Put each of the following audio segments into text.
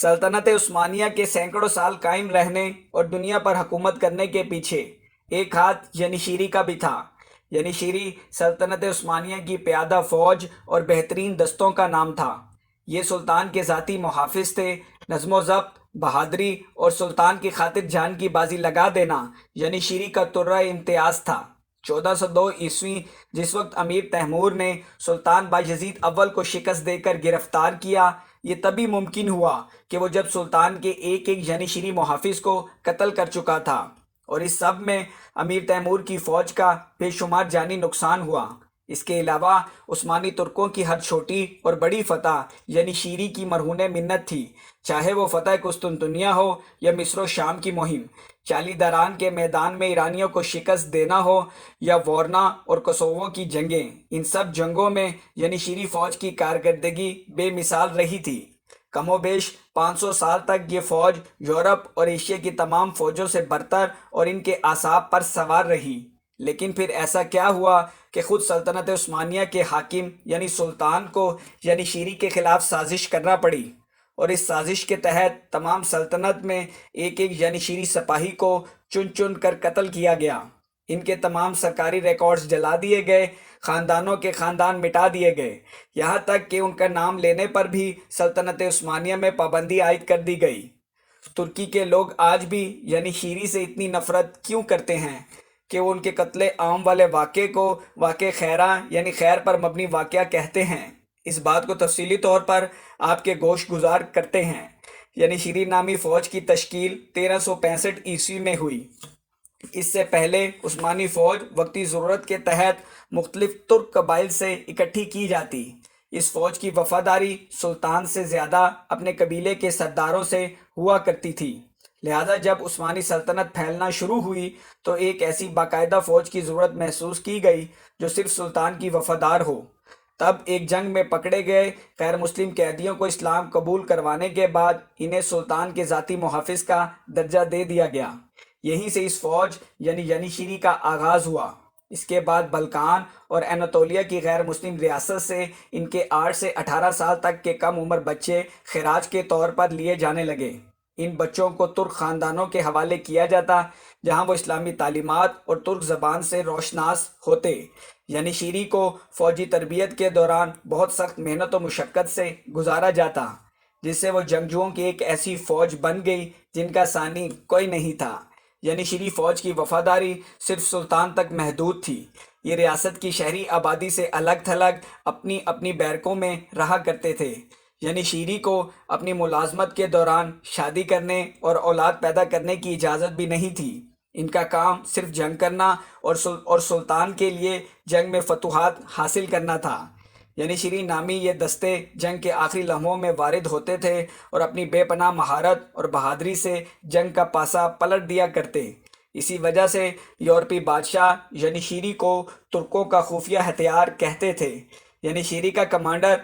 سلطنت عثمانیہ کے سینکڑوں سال قائم رہنے اور دنیا پر حکومت کرنے کے پیچھے ایک ہاتھ ینیشیری کا بھی تھا۔ ینیشیری سلطنت عثمانیہ کی پیادہ فوج اور بہترین دستوں کا نام تھا۔ یہ سلطان کے ذاتی محافظ تھے۔ نظم و ضبط، بہادری اور سلطان کی خاطر جان کی بازی لگا دینا ینیشیری کا ترہ امتیاز تھا۔ 1402 جس وقت امیر تیمور نے سلطان بایزید اول کو شکست دے کر گرفتار کیا، یہ تبھی ممکن ہوا کہ وہ جب سلطان کے ایک ینیشیری محافظ کو قتل کر چکا تھا، اور اس سب میں امیر تیمور کی فوج کا بے شمار جانی نقصان ہوا۔ اس کے علاوہ عثمانی ترکوں کی ہر چھوٹی اور بڑی فتح ینیشیری کی مرہون منت تھی، چاہے وہ فتح قسطنطنیہ ہو یا مصر و شام کی مہم، چالی داران کے میدان میں ایرانیوں کو شکست دینا ہو یا وورنا اور کوسوو کی جنگیں۔ ان سب جنگوں میں ینیشیری فوج کی کارکردگی بے مثال رہی تھی۔ کم و بیش 500 سال تک یہ فوج یورپ اور ایشیا کی تمام فوجوں سے برتر اور ان کے اعصاب پر سوار رہی۔ لیکن پھر ایسا کیا ہوا کہ خود سلطنت عثمانیہ کے حاکم یعنی سلطان کو ینیشیری کے خلاف سازش کرنا پڑی، اور اس سازش کے تحت تمام سلطنت میں ایک ینیشیری سپاہی کو چن چن کر قتل کیا گیا۔ ان کے تمام سرکاری ریکارڈز جلا دیے گئے، خاندانوں کے خاندان مٹا دیے گئے، یہاں تک کہ ان کا نام لینے پر بھی سلطنت عثمانیہ میں پابندی عائد کر دی گئی۔ ترکی کے لوگ آج بھی ینیشیری سے اتنی نفرت کیوں کرتے ہیں کہ وہ ان کے قتل عام والے واقعے کو واقع خیرہ یعنی خیر پر مبنی واقعہ کہتے ہیں؟ اس بات کو تفصیلی طور پر آپ کے گوش گزار کرتے ہیں۔ ینیشیری نامی فوج کی تشکیل 1365 میں ہوئی۔ اس سے پہلے عثمانی فوج وقتی ضرورت کے تحت مختلف ترک قبائل سے اکٹھی کی جاتی۔ اس فوج کی وفاداری سلطان سے زیادہ اپنے قبیلے کے سرداروں سے ہوا کرتی تھی، لہذا جب عثمانی سلطنت پھیلنا شروع ہوئی تو ایک ایسی باقاعدہ فوج کی ضرورت محسوس کی گئی جو صرف سلطان کی وفادار ہو۔ تب ایک جنگ میں پکڑے گئے غیر مسلم قیدیوں کو اسلام قبول کروانے کے بعد انہیں سلطان کے ذاتی محافظ کا درجہ دے دیا گیا۔ یہیں سے اس فوج یعنی ینیشیری کا آغاز ہوا۔ اس کے بعد بلقان اور اناطولیہ کی غیر مسلم ریاست سے ان کے 8 سے 18 سال تک کے کم عمر بچے خراج کے طور پر لیے جانے لگے۔ ان بچوں کو ترک خاندانوں کے حوالے کیا جاتا جہاں وہ اسلامی تعلیمات اور ترک زبان سے روشناس ہوتے۔ ینیشیری کو فوجی تربیت کے دوران بہت سخت محنت و مشقت سے گزارا جاتا، جس سے وہ جنگجوؤں کی ایک ایسی فوج بن گئی جن کا ثانی کوئی نہیں تھا۔ ینیشیری فوج کی وفاداری صرف سلطان تک محدود تھی۔ یہ ریاست کی شہری آبادی سے الگ تھلگ اپنی اپنی بیرکوں میں رہا کرتے تھے۔ ینیشیری کو اپنی ملازمت کے دوران شادی کرنے اور اولاد پیدا کرنے کی اجازت بھی نہیں تھی۔ ان کا کام صرف جنگ کرنا اور سلطان کے لیے جنگ میں فتوحات حاصل کرنا تھا۔ ینیشیری نامی یہ دستے جنگ کے آخری لمحوں میں وارد ہوتے تھے اور اپنی بے پناہ مہارت اور بہادری سے جنگ کا پاسا پلٹ دیا کرتے۔ اسی وجہ سے یورپی بادشاہ ینیشیری کو ترکوں کا خفیہ ہتھیار کہتے تھے۔ ینیشیری کا کمانڈر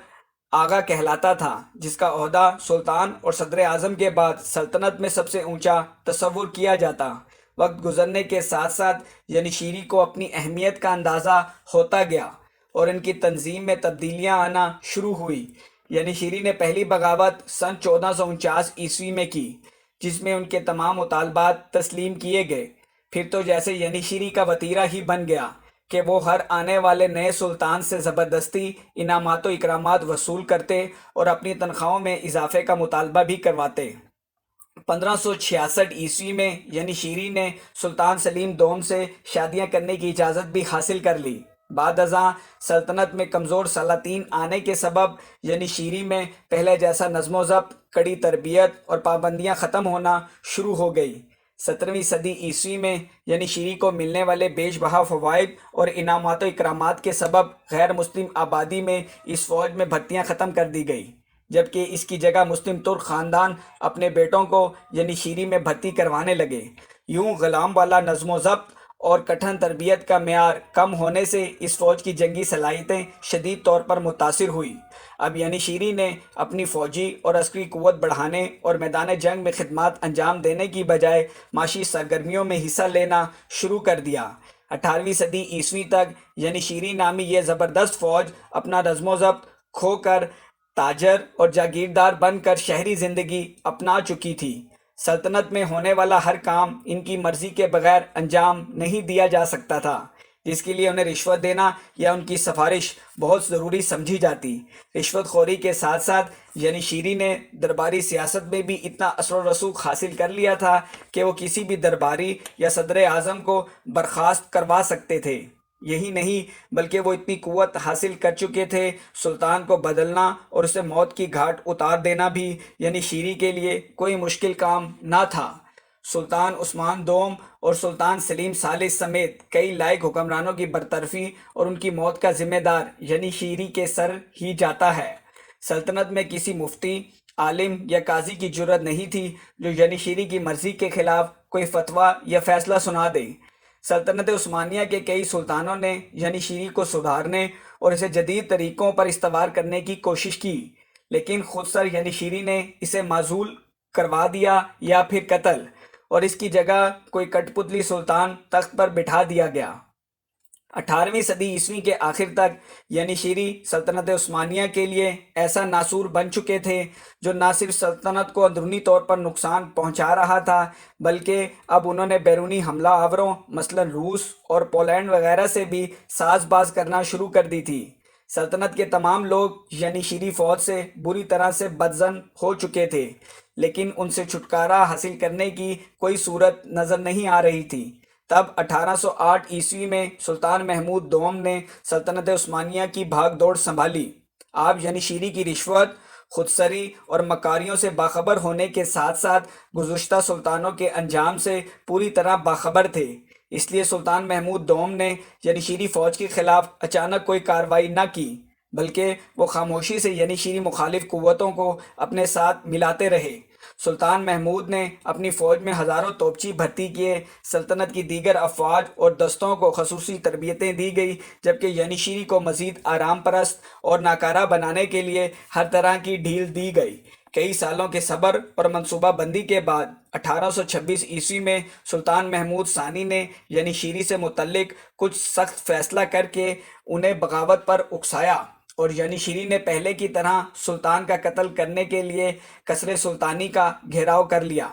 آغا کہلاتا تھا، جس کا عہدہ سلطان اور صدر اعظم کے بعد سلطنت میں سب سے اونچا تصور کیا جاتا۔ وقت گزرنے کے ساتھ ساتھ ینیشیری کو اپنی اہمیت کا اندازہ ہوتا گیا اور ان کی تنظیم میں تبدیلیاں آنا شروع ہوئی۔ ینیشیری نے پہلی بغاوت سن 1449 میں کی، جس میں ان کے تمام مطالبات تسلیم کیے گئے۔ پھر تو جیسے ینیشیری کا وتیرہ ہی بن گیا کہ وہ ہر آنے والے نئے سلطان سے زبردستی انعامات و اکرامات وصول کرتے اور اپنی تنخواہوں میں اضافے کا مطالبہ بھی کرواتے۔ 1566 میں ینیشیری نے سلطان سلیم دوم سے شادیاں کرنے کی اجازت بھی حاصل کر لی۔ بعد ازاں سلطنت میں کمزور سلاطین آنے کے سبب ینیشیری میں پہلے جیسا نظم و ضبط، کڑی تربیت اور پابندیاں ختم ہونا شروع ہو گئی۔ 17ویں صدی عیسوی میں ینیشیری کو ملنے والے بیش بہا فوائد اور انعامات و اکرامات کے سبب غیر مسلم آبادی میں اس فوج میں بھرتیاں ختم کر دی گئی، جبکہ اس کی جگہ مسلم ترک خاندان اپنے بیٹوں کو ینیشیری میں بھرتی کروانے لگے۔ یوں غلام والا نظم و ضبط اور کٹھن تربیت کا معیار کم ہونے سے اس فوج کی جنگی صلاحیتیں شدید طور پر متاثر ہوئی۔ اب ینیشیری نے اپنی فوجی اور عسکری قوت بڑھانے اور میدان جنگ میں خدمات انجام دینے کی بجائے معاشی سرگرمیوں میں حصہ لینا شروع کر دیا۔ 18ویں صدی عیسوی تک ینیشیری نامی یہ زبردست فوج اپنا نظم و ضبط کھو کر تاجر اور جاگیردار بن کر شہری زندگی اپنا چکی تھی۔ سلطنت میں ہونے والا ہر کام ان کی مرضی کے بغیر انجام نہیں دیا جا سکتا تھا، جس کے لیے انہیں رشوت دینا یا ان کی سفارش بہت ضروری سمجھی جاتی۔ رشوت خوری کے ساتھ ساتھ جنیشیری نے درباری سیاست میں بھی اتنا اثر و رسوخ حاصل کر لیا تھا کہ وہ کسی بھی درباری یا صدر اعظم کو برخاست کروا سکتے تھے۔ یہی نہیں بلکہ وہ اتنی قوت حاصل کر چکے تھے، سلطان کو بدلنا اور اسے موت کی گھاٹ اتار دینا بھی جنیشیری کے لیے کوئی مشکل کام نہ تھا۔ سلطان عثمان دوم اور سلطان سلیم ثالث سمیت کئی لائق حکمرانوں کی برطرفی اور ان کی موت کا ذمہ دار جنیشیری کے سر ہی جاتا ہے۔ سلطنت میں کسی مفتی، عالم یا قاضی کی جرت نہیں تھی جو جنیشیری کی مرضی کے خلاف کوئی فتویٰ یا فیصلہ سنا دے۔ سلطنت عثمانیہ کے کئی سلطانوں نے جنیشیری کو سدھارنے اور اسے جدید طریقوں پر استوار کرنے کی کوشش کی، لیکن خود سر جنیشیری نے اسے معزول کروا دیا یا پھر قتل، اور اس کی جگہ کوئی کٹ پتلی سلطان تخت پر بٹھا دیا گیا۔ 18ویں صدی عیسوی کے آخر تک جنیشیری سلطنت عثمانیہ کے لیے ایسا ناسور بن چکے تھے جو نہ صرف سلطنت کو اندرونی طور پر نقصان پہنچا رہا تھا، بلکہ اب انہوں نے بیرونی حملہ آوروں مثلاً روس اور پولینڈ وغیرہ سے بھی ساز باز کرنا شروع کر دی تھی۔ سلطنت کے تمام لوگ جنیشیری فوج سے بری طرح سے بدظن ہو چکے تھے، لیکن ان سے چھٹکارا حاصل کرنے کی کوئی صورت نظر نہیں آ رہی تھی۔ تب 1808 عیسوی میں سلطان محمود دوم نے سلطنت عثمانیہ کی بھاگ دوڑ سنبھالی۔ آپ جنیشیری کی رشوت، خودسری اور مکاریوں سے باخبر ہونے کے ساتھ ساتھ گزشتہ سلطانوں کے انجام سے پوری طرح باخبر تھے، اس لیے سلطان محمود دوم نے جنیشیری فوج کے خلاف اچانک کوئی کارروائی نہ کی، بلکہ وہ خاموشی سے جنیشیری مخالف قوتوں کو اپنے ساتھ ملاتے رہے۔ سلطان محمود نے اپنی فوج میں ہزاروں توپچی بھرتی کیے، سلطنت کی دیگر افواج اور دستوں کو خصوصی تربیتیں دی گئی، جبکہ جنیشیری کو مزید آرام پرست اور ناکارہ بنانے کے لیے ہر طرح کی ڈھیل دی گئی۔ کئی سالوں کے صبر اور منصوبہ بندی کے بعد 1826 عیسوی میں سلطان محمود ثانی نے جنیشیری سے متعلق کچھ سخت فیصلہ کر کے انہیں بغاوت پر اکسایا، اور جنیشیری نے پہلے کی طرح سلطان کا قتل کرنے کے لیے قصر سلطانی کا گھیراؤ کر لیا۔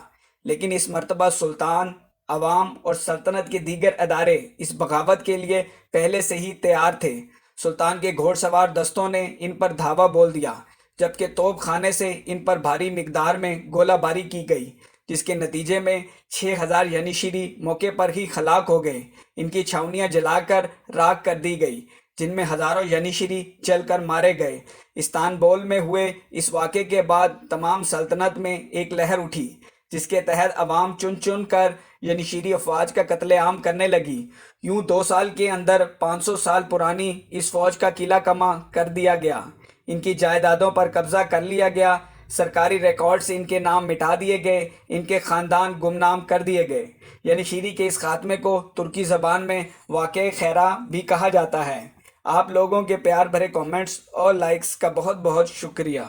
لیکن اس مرتبہ سلطان، عوام اور سلطنت کے دیگر ادارے اس بغاوت کے لیے پہلے سے ہی تیار تھے۔ سلطان کے گھوڑ سوار دستوں نے ان پر دھاوا بول دیا، جبکہ توپ خانے سے ان پر بھاری مقدار میں گولہ باری کی گئی، جس کے نتیجے میں 6000 جنیشیری موقع پر ہی ہلاک ہو گئے۔ ان کی چھاؤنیاں جلا کر راکھ کر دی گئی، جن میں ہزاروں جنیشیری جل کر مارے گئے۔ استانبول میں ہوئے اس واقعے کے بعد تمام سلطنت میں ایک لہر اٹھی، جس کے تحت عوام چن چن کر جنیشیری افواج کا قتل عام کرنے لگی۔ یوں 2 سال کے اندر 500 سال پرانی اس فوج کا قلعہ کما کر دیا گیا، ان کی جائیدادوں پر قبضہ کر لیا گیا، سرکاری ریکارڈ سے ان کے نام مٹا دیے گئے، ان کے خاندان گمنام کر دیے گئے۔ جنیشیری کے اس خاتمے کو ترکی زبان میں واقعہ خیرہ بھی کہا جاتا ہے۔ آپ لوگوں کے پیار بھرے کامنٹس اور لائکس کا بہت بہت شکریہ۔